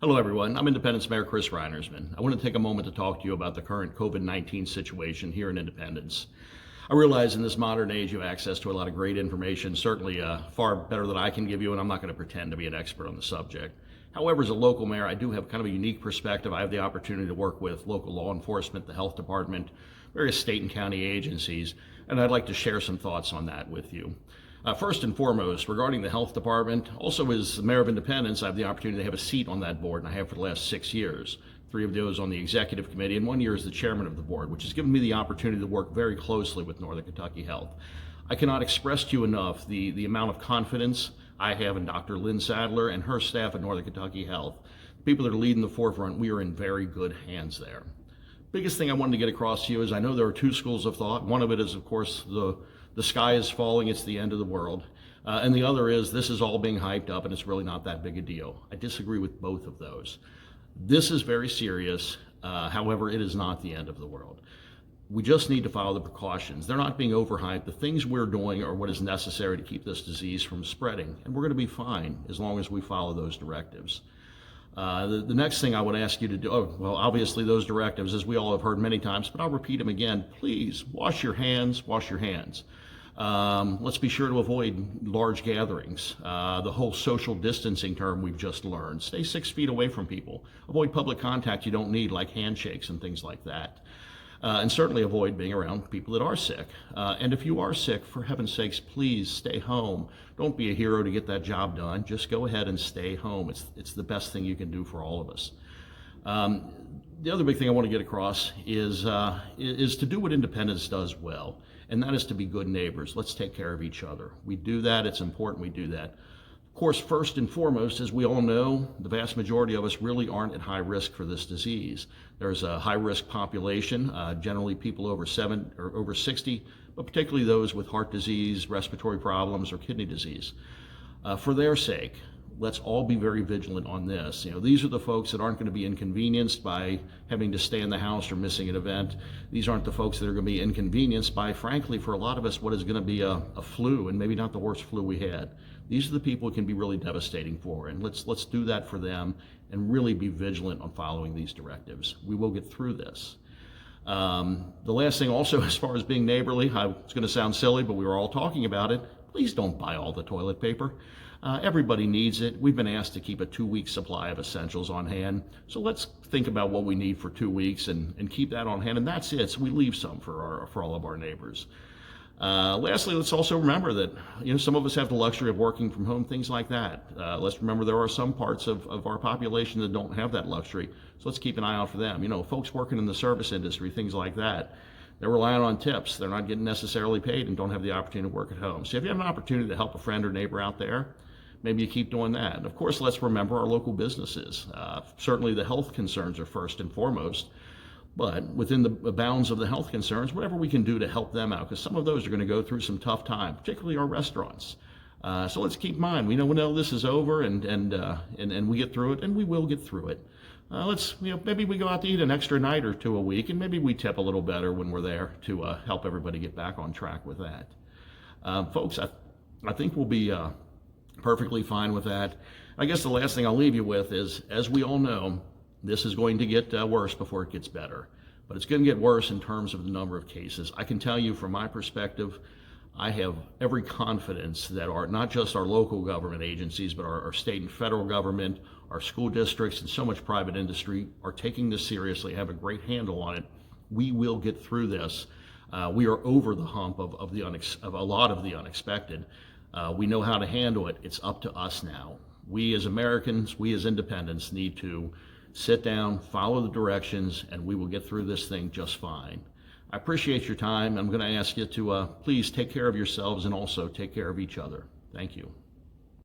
Hello, everyone. I'm Independence Mayor Chris Reinersman. I want to take a moment to talk to you about the current COVID-19 situation here in Independence. I realize in this modern age you have access to a lot of great information, certainly far better than I can give you, and I'm not going to pretend to be an expert on the subject. However, as a local mayor, I do have kind of a unique perspective. I have the opportunity to work with local law enforcement, the health department, various state and county agencies, and I'd like to share some thoughts on that with you. First and foremost, regarding the health department, also as the mayor of Independence, I have the opportunity to have a seat on that board, and I have for the last 6 years. 3 of those on the executive committee, and 1 year as the chairman of the board, which has given me the opportunity to work very closely with Northern Kentucky Health. I cannot express to you enough the amount of confidence I have in Dr. Lynn Sadler and her staff at Northern Kentucky Health. The people that are leading the forefront, we are in very good hands there. Biggest thing I wanted to get across to you is I know there are 2 schools of thought. One of it is, of course, the sky is falling, it's the end of the world. And the other is this is all being hyped up and it's really not that big a deal. I disagree with both of those. This is very serious. However, it is not the end of the world. We just need to follow the precautions. They're not being overhyped. The things we're doing are what is necessary to keep this disease from spreading. And we're going to be fine as long as we follow those directives. The next thing I would ask you to do, well, obviously those directives, as we all have heard many times, but I'll repeat them again. Please wash your hands, wash your hands. Let's be sure to avoid large gatherings. The whole social distancing term we've just learned. Stay 6 feet away from people. Avoid public contact you don't need, like handshakes and things like that. And certainly avoid being around people that are sick. And if you are sick, for heaven's sakes, please stay home. Don't be a hero to get that job done. Just go ahead and stay home. It's the best thing you can do for all of us. The other big thing I want to get across is to do what Independence does well, and that is to be good neighbors. Let's take care of each other. We do that. It's important we do that. Of course, first and foremost, as we all know, the vast majority of us really aren't at high risk for this disease. There's a high-risk population, generally people over 60, but particularly those with heart disease, respiratory problems, or kidney disease. For their sake, let's all be very vigilant on this. These are the folks that aren't going to be inconvenienced by having to stay in the house or missing an event. These aren't the folks that are going to be inconvenienced by, frankly, for a lot of us, what is going to be a flu, and maybe not the worst flu we had. These are the people it can be really devastating for, and let's do that for them and really be vigilant on following these directives. We will get through this. The last thing also, as far as being neighborly, it's going to sound silly, but we were all talking about it. Please don't buy all the toilet paper. Everybody needs it. We've been asked to keep a 2-week supply of essentials on hand. So let's think about what we need for 2 weeks and keep that on hand. And that's it. So we leave some for all of our neighbors. Lastly, let's also remember that some of us have the luxury of working from home, things like that. Let's remember there are some parts of our population that don't have that luxury. So let's keep an eye out for them. Folks working in the service industry, things like that. They're relying on tips. They're not getting necessarily paid and don't have the opportunity to work at home. So if you have an opportunity to help a friend or neighbor out there, maybe you keep doing that. And of course, let's remember our local businesses. Certainly the health concerns are first and foremost, but within the bounds of the health concerns, whatever we can do to help them out, because some of those are going to go through some tough time, particularly our restaurants. So let's keep in mind, we know this is over and we get through it, and we will get through it. Maybe we go out to eat an extra night or 2 a week, and maybe we tip a little better when we're there to help everybody get back on track with that. Folks, I think we'll be perfectly fine with that. I guess the last thing I'll leave you with is, as we all know, this is going to get worse before it gets better. But it's going to get worse in terms of the number of cases. I can tell you from my perspective, I have every confidence that not just our local government agencies, but our state and federal government, our school districts, and so much private industry are taking this seriously, have a great handle on it. We will get through this. We are over the hump of a lot of the unexpected. We know how to handle it. It's up to us now. We as Americans, we as independents need to sit down, follow the directions, and we will get through this thing just fine. I appreciate your time. I'm going to ask you to please take care of yourselves and also take care of each other. Thank you.